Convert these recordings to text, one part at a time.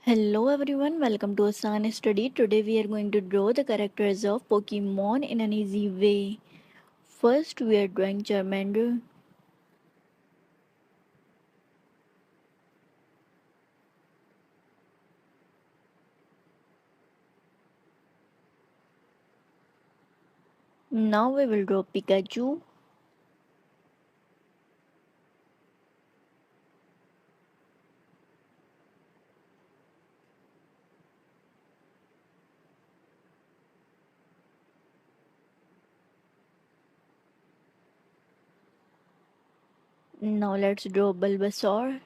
Hello everyone, welcome to Asan Study. Today we are going to draw the characters of Pokemon in an easy way. First we are drawing Charmander. Now we will draw Pikachu. Now let's draw Balbasaur.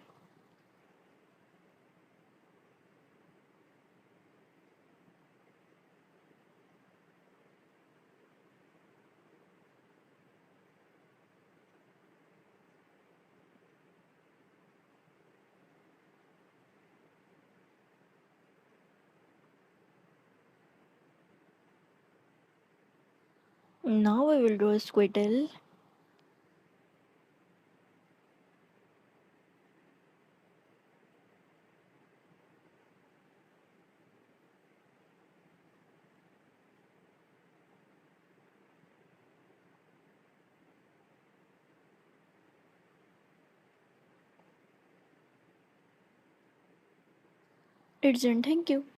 Now we will draw Squirtle. It's done, thank you.